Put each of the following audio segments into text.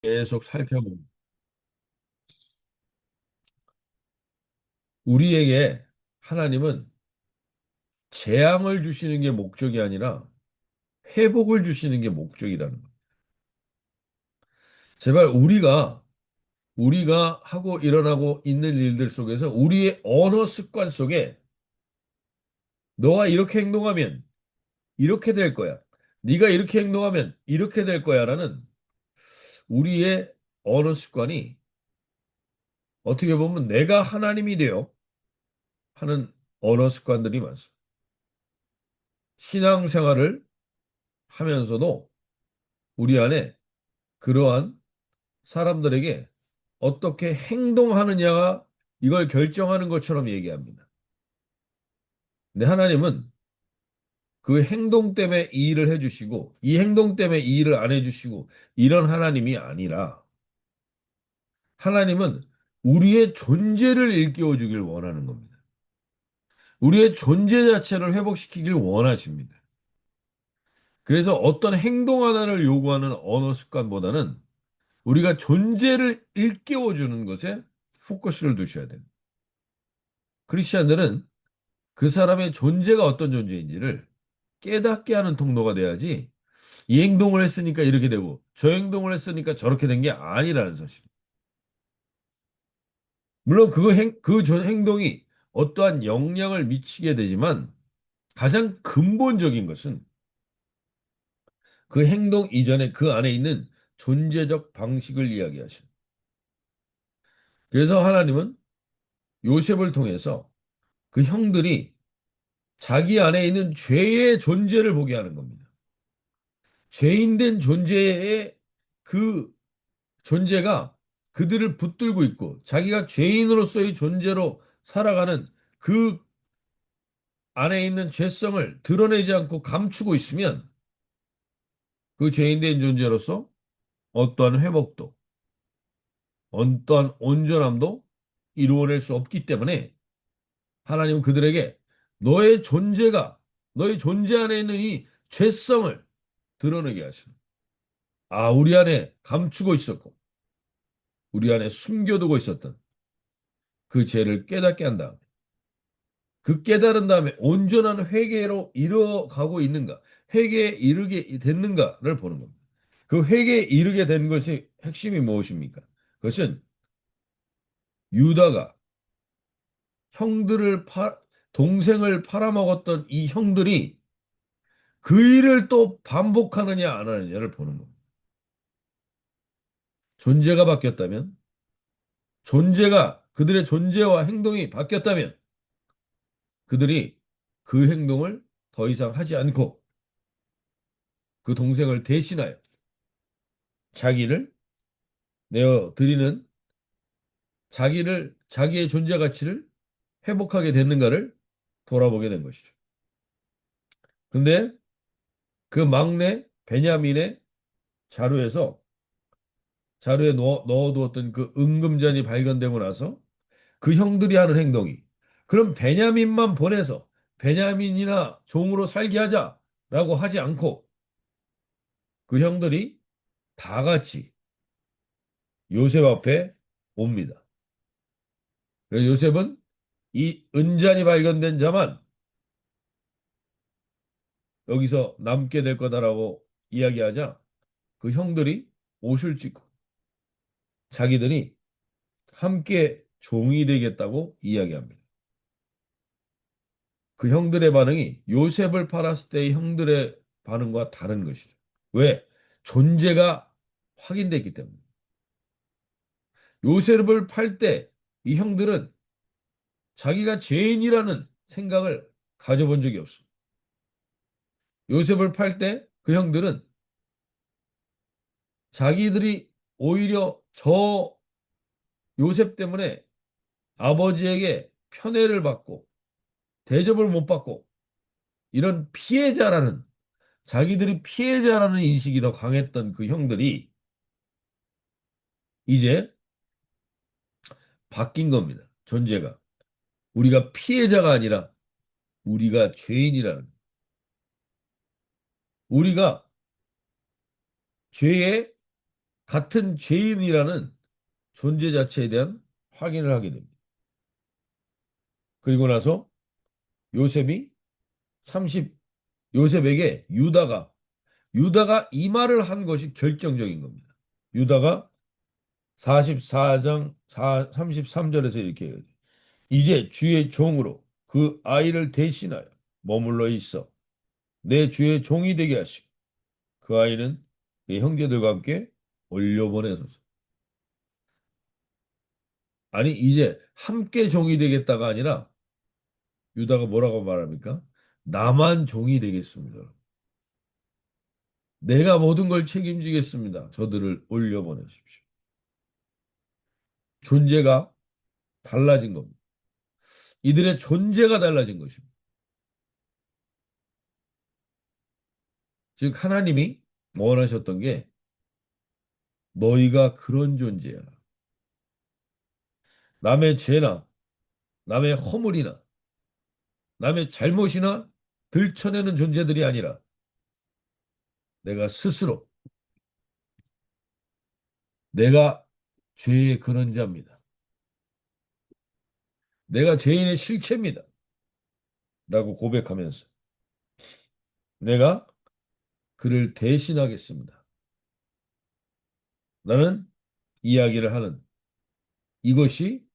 계속 살펴보면 우리에게 하나님은 재앙을 주시는 게 목적이 아니라 회복을 주시는 게 목적이라는 거예요. 제발 우리가 하고 일어나고 있는 일들 속에서 우리의 언어 습관 속에 너가 이렇게 행동하면 이렇게 될 거야. 네가 이렇게 행동하면 이렇게 될 거야라는 우리의 언어 습관이 어떻게 보면 내가 하나님이 되어 하는 언어 습관들이 많습니다. 신앙생활을 하면서도 우리 안에 그러한 사람들에게 어떻게 행동하느냐가 이걸 결정하는 것처럼 얘기합니다. 근데 하나님은 그 행동 때문에 이 일을 해주시고 이 행동 때문에 이 일을 안 해주시고 이런 하나님이 아니라 하나님은 우리의 존재를 일깨워 주길 원하는 겁니다. 우리의 존재 자체를 회복시키길 원하십니다. 그래서 어떤 행동 하나를 요구하는 언어 습관보다는 우리가 존재를 일깨워 주는 것에 포커스를 두셔야 됩니다. 크리스천들은 그 사람의 존재가 어떤 존재인지를 깨닫게 하는 통로가 돼야지 이 행동을 했으니까 이렇게 되고 저 행동을 했으니까 저렇게 된 게 아니라는 사실. 물론 그 행동이 어떠한 영향을 미치게 되지만 가장 근본적인 것은 그 행동 이전에 그 안에 있는 존재적 방식을 이야기하신. 그래서 하나님은 요셉을 통해서 그 형들이 자기 안에 있는 죄의 존재를 보게 하는 겁니다. 죄인된 존재의 그 존재가 그들을 붙들고 있고 자기가 죄인으로서의 존재로 살아가는 그 안에 있는 죄성을 드러내지 않고 감추고 있으면 그 죄인된 존재로서 어떠한 회복도 어떠한 온전함도 이루어낼 수 없기 때문에 하나님은 그들에게 너의 존재 안에 있는 이 죄성을 드러내게 하시는. 아, 우리 안에 감추고 있었고 우리 안에 숨겨두고 있었던 그 죄를 깨닫게 한다. 그 깨달은 다음에 온전한 회개로 이뤄가고 있는가, 회개에 이르게 됐는가를 보는 겁니다. 그 회개에 이르게 된 것이 핵심이 무엇입니까? 그것은 유다가 형들을 동생을 팔아먹었던 이 형들이 그 일을 또 반복하느냐 안 하느냐를 보는 겁니다. 존재가 바뀌었다면, 그들의 존재와 행동이 바뀌었다면 그들이 그 행동을 더 이상 하지 않고 그 동생을 대신하여 자기를 내어 드리는 자기의 존재 가치를 회복하게 됐는가를 돌아보게 된 것이죠. 근데 그 막내 베냐민의 자루에서 자루에 넣어두었던 그 은금전이 발견되고 나서 그 형들이 하는 행동이 그럼 베냐민만 보내서 베냐민이나 종으로 살게 하자라고 하지 않고 그 형들이 다 같이 요셉 앞에 옵니다. 그래서 요셉은 이 은잔이 발견된 자만 여기서 남게 될 거다라고 이야기하자 그 형들이 옷을 찢고 자기들이 함께 종이 되겠다고 이야기합니다. 그 형들의 반응이 요셉을 팔았을 때의 형들의 반응과 다른 것이죠. 왜? 존재가 확인됐기 때문에. 요셉을 팔 때 이 형들은 자기가 죄인이라는 생각을 가져본 적이 없습니다. 요셉을 팔 때 그 형들은 자기들이 오히려 저 요셉 때문에 아버지에게 편애를 받고 대접을 못 받고 이런 자기들이 피해자라는 인식이 더 강했던 그 형들이 이제 바뀐 겁니다. 존재가. 우리가 피해자가 아니라 우리가 죄인이라는. 우리가 죄의 같은 죄인이라는 존재 자체에 대한 확인을 하게 됩니다. 그리고 나서 요셉이 30, 요셉에게 유다가 이 말을 한 것이 결정적인 겁니다. 유다가 44장 33절에서 이렇게 해요. 이제 주의 종으로 그 아이를 대신하여 머물러 있어 내 주의 종이 되게 하시고 그 아이는 내 형제들과 함께 올려보내소서. 아니 이제 함께 종이 되겠다가 아니라 유다가 뭐라고 말합니까? 나만 종이 되겠습니다. 내가 모든 걸 책임지겠습니다. 저들을 올려보내십시오. 존재가 달라진 겁니다. 이들의 존재가 달라진 것입니다. 즉 하나님이 원하셨던 게 너희가 그런 존재야. 남의 죄나 남의 허물이나 남의 잘못이나 들춰내는 존재들이 아니라 내가 스스로 내가 죄의 그런 자입니다. 내가 죄인의 실체입니다. 라고 고백하면서 내가 그를 대신하겠습니다. 라는 이야기를 하는 이것이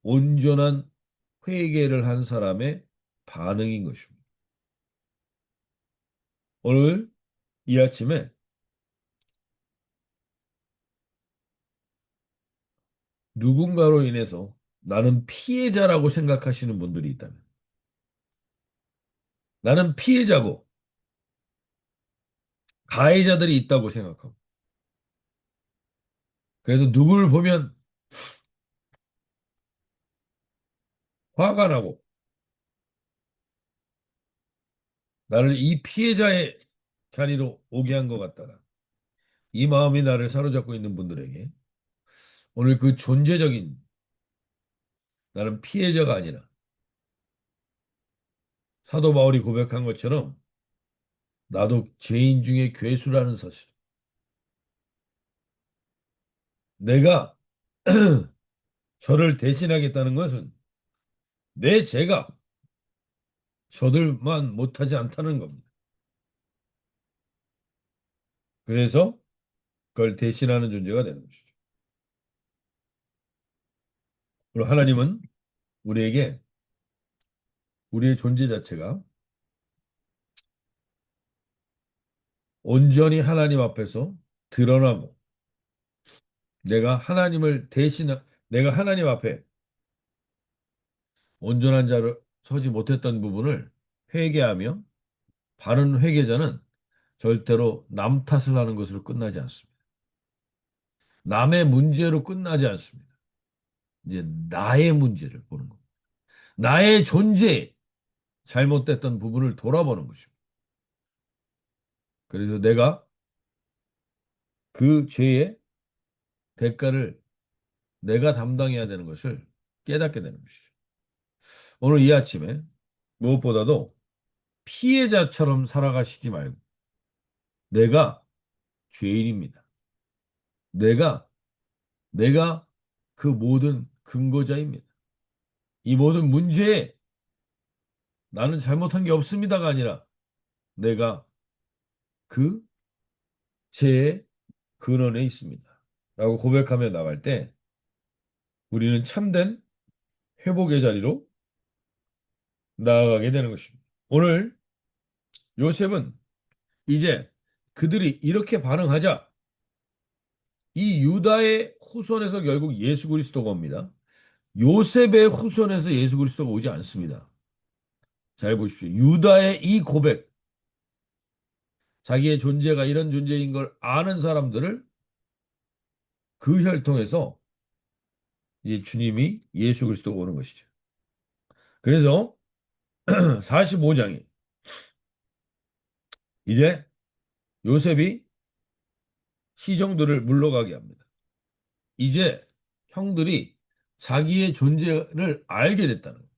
온전한 회개를 한 사람의 반응인 것입니다. 오늘 이 아침에 누군가로 인해서 나는 피해자라고 생각하시는 분들이 있다면 나는 피해자고 가해자들이 있다고 생각하고 그래서 누구를 보면 화가 나고 나를 이 피해자의 자리로 오게 한 것 같다라. 이 마음이 나를 사로잡고 있는 분들에게 오늘 그 존재적인 나는 피해자가 아니라 사도 바울이 고백한 것처럼 나도 죄인 중에 괴수라는 사실. 내가 저를 대신하겠다는 것은 내 죄가 저들만 못하지 않다는 겁니다. 그래서 그걸 대신하는 존재가 되는 것이죠. 그리고 하나님은 우리에게 우리의 존재 자체가 온전히 하나님 앞에서 드러나고 내가 하나님 앞에 온전한 자로 서지 못했던 부분을 회개하며 바른 회개자는 절대로 남 탓을 하는 것으로 끝나지 않습니다. 남의 문제로 끝나지 않습니다. 이제 나의 문제를 보는 겁니다. 나의 존재에 잘못됐던 부분을 돌아보는 것입니다. 그래서 내가 그 죄의 대가를 내가 담당해야 되는 것을 깨닫게 되는 것이죠. 오늘 이 아침에 무엇보다도 피해자처럼 살아가시지 말고 내가 죄인입니다. 내가 내가 그 모든 근거자입니다. 이 모든 문제에 나는 잘못한 게 없습니다가 아니라 내가 그 죄의 근원에 있습니다. 라고 고백하며 나갈 때 우리는 참된 회복의 자리로 나아가게 되는 것입니다. 오늘 요셉은 이제 그들이 이렇게 반응하자 이 유다의 후손에서 결국 예수 그리스도가 옵니다. 요셉의 후손에서 예수 그리스도가 오지 않습니다. 잘 보십시오. 유다의 이 고백, 자기의 존재가 이런 존재인 걸 아는 사람들을 그 혈통에서 이제 주님이 예수 그리스도가 오는 것이죠. 그래서 45장에 이제 요셉이 시종들을 물러가게 합니다. 이제 형들이 자기의 존재를 알게 됐다는 거예요.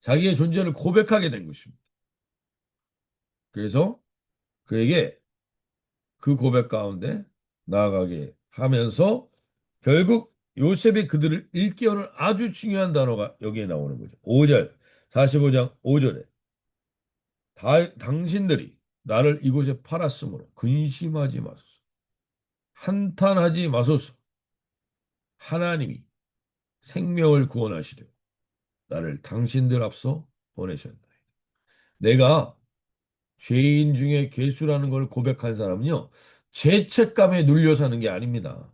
자기의 존재를 고백하게 된 것입니다. 그래서 그에게 그 고백 가운데 나아가게 하면서 결국 요셉이 그들을 일깨우는 아주 중요한 단어가 여기에 나오는 거죠. 5절, 45장 5절에 당신들이 나를 이곳에 팔았으므로 근심하지 마소서. 한탄하지 마소서. 하나님이 생명을 구원하시려 나를 당신들 앞서 보내셨다. 내가 죄인 중에 괴수라는 걸 고백한 사람은요, 죄책감에 눌려 사는 게 아닙니다.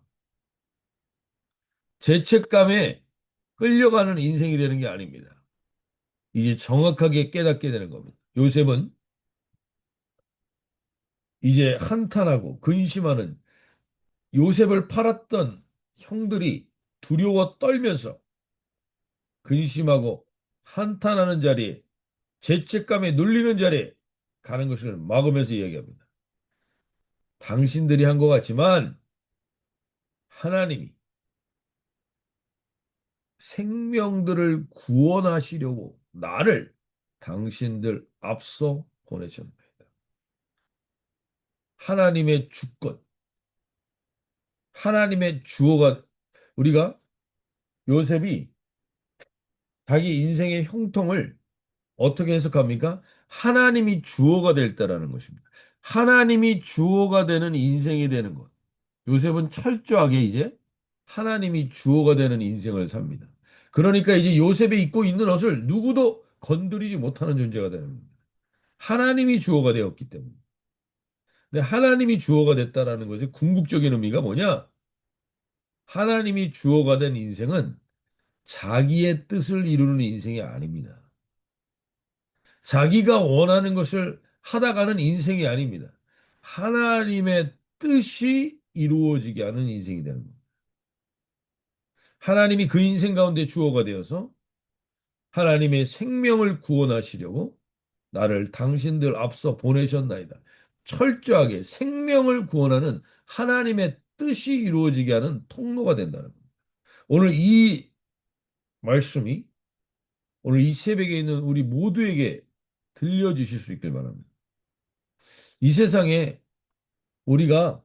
죄책감에 끌려가는 인생이 되는 게 아닙니다. 이제 정확하게 깨닫게 되는 겁니다. 요셉은 이제 한탄하고 근심하는 요셉을 팔았던 형들이 두려워 떨면서 근심하고 한탄하는 자리에 죄책감에 눌리는 자리에 가는 것을 막으면서 이야기합니다. 당신들이 한 것 같지만 하나님이 생명들을 구원하시려고 나를 당신들 앞서 보내셨나이다. 하나님의 주권, 하나님의 주어가 우리가 요셉이 자기 인생의 형통을 어떻게 해석합니까? 하나님이 주어가 될 때라는 것입니다. 하나님이 주어가 되는 인생이 되는 것. 요셉은 철저하게 이제 하나님이 주어가 되는 인생을 삽니다. 그러니까 이제 요셉이 입고 있는 옷을 누구도 건드리지 못하는 존재가 되는 겁니다. 하나님이 주어가 되었기 때문에. 근데 하나님이 주어가 됐다라는 것의 궁극적인 의미가 뭐냐? 하나님이 주어가 된 인생은 자기의 뜻을 이루는 인생이 아닙니다. 자기가 원하는 것을 하다가는 인생이 아닙니다. 하나님의 뜻이 이루어지게 하는 인생이 되는 겁니다. 하나님이 그 인생 가운데 주어가 되어서 하나님의 생명을 구원하시려고 나를 당신들 앞서 보내셨나이다. 철저하게 생명을 구원하는 하나님의 뜻이 이루어지게 하는 통로가 된다는 겁니다. 오늘 이 말씀이 오늘 이 새벽에 있는 우리 모두에게 들려주실 수 있길 바랍니다. 이 세상에 우리가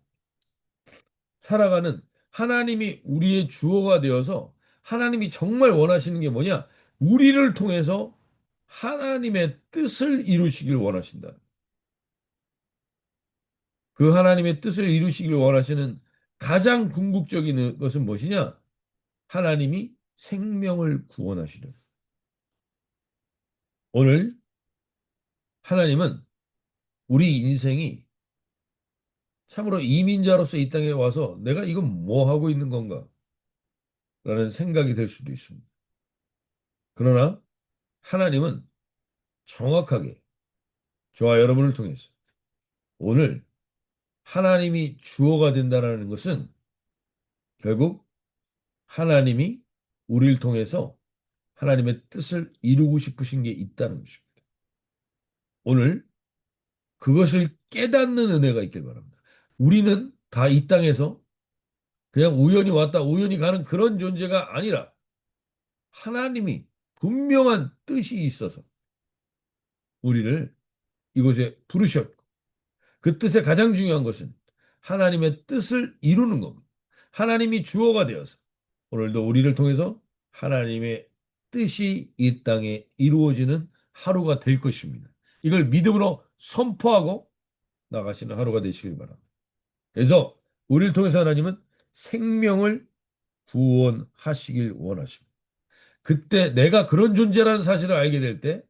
살아가는 하나님이 우리의 주어가 되어서 하나님이 정말 원하시는 게 뭐냐? 우리를 통해서 하나님의 뜻을 이루시길 원하신다. 그 하나님의 뜻을 이루시길 원하시는 가장 궁극적인 것은 무엇이냐? 하나님이 생명을 구원하시려. 오늘 하나님은 우리 인생이 참으로 이민자로서 이 땅에 와서 내가 이건 뭐 하고 있는 건가? 라는 생각이 들 수도 있습니다. 그러나 하나님은 정확하게 저와 여러분을 통해서 오늘 하나님이 주어가 된다는 것은 결국 하나님이 우리를 통해서 하나님의 뜻을 이루고 싶으신 게 있다는 것입니다. 오늘 그것을 깨닫는 은혜가 있길 바랍니다. 우리는 다 이 땅에서 그냥 우연히 왔다 우연히 가는 그런 존재가 아니라 하나님이 분명한 뜻이 있어서 우리를 이곳에 부르셨고 그 뜻의 가장 중요한 것은 하나님의 뜻을 이루는 겁니다. 하나님이 주어가 되어서 오늘도 우리를 통해서 하나님의 뜻이 이 땅에 이루어지는 하루가 될 것입니다. 이걸 믿음으로 선포하고 나가시는 하루가 되시길 바랍니다. 그래서 우리를 통해서 하나님은 생명을 구원하시길 원하십니다. 그때 내가 그런 존재라는 사실을 알게 될 때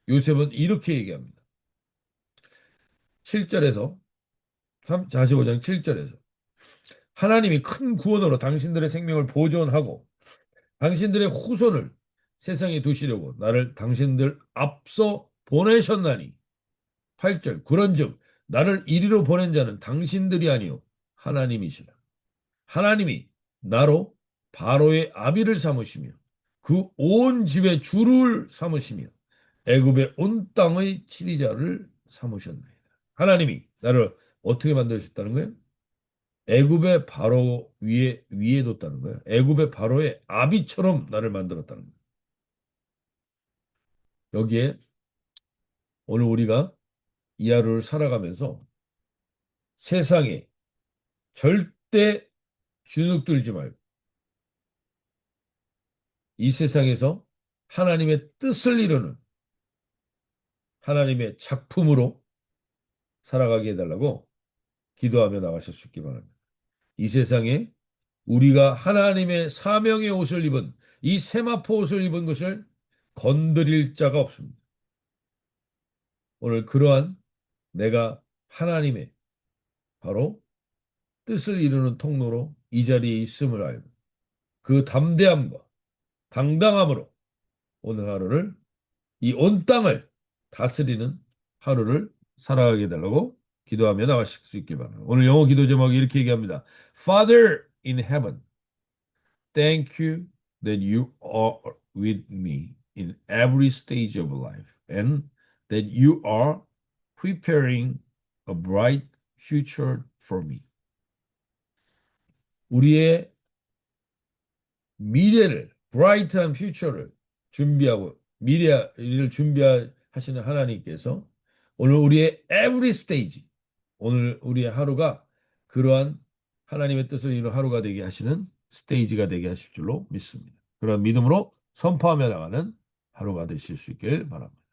요셉은 이렇게 얘기합니다. 7절에서 45장 7절에서 하나님이 큰 구원으로 당신들의 생명을 보존하고 당신들의 후손을 세상에 두시려고 나를 당신들 앞서 보내셨나니 8절 그런즉 나를 이리로 보낸 자는 당신들이 아니요 하나님이시라. 하나님이 나로 바로의 아비를 삼으시며 그 온 집의 주를 삼으시며 애굽의 온 땅의 치리자를 삼으셨나이다. 하나님이 나를 어떻게 만드셨다는 거예요? 애굽의 바로 위에 뒀다는 거예요. 애굽의 바로의 아비처럼 나를 만들었다는 거예요. 여기에 오늘 우리가 이 하루를 살아가면서 세상에 절대 절대 주눅들지 말고 이 세상에서 하나님의 뜻을 이루는 하나님의 작품으로 살아가게 해달라고 기도하며 나가실 수 있기 바랍니다. 이 세상에 우리가 하나님의 사명의 옷을 입은 이 세마포 옷을 입은 것을 건드릴 자가 없습니다. 오늘 그러한 내가 하나님의 바로 뜻을 이루는 통로로 이 자리에 있음을 알고 그 담대함과 당당함으로 오늘 하루를 이 온 땅을 다스리는 하루를 살아가게 해달라고 기도하며 나가실 수 있기 바랍니다. 오늘 영어 기도 제목이 이렇게 얘기합니다. Father in heaven, thank you that you are with me in every stage of life and that you are preparing a bright future for me. 우리의 미래를, 브라이트한 퓨처를 준비하고 미래를 준비하시는 하나님께서 오늘 우리의 every stage, 오늘 우리의 하루가 그러한 하나님의 뜻을 이루는 하루가 되게 하시는 스테이지가 되게 하실 줄로 믿습니다. 그런 믿음으로 선포하며 나가는 하루가 되실 수 있길 바랍니다.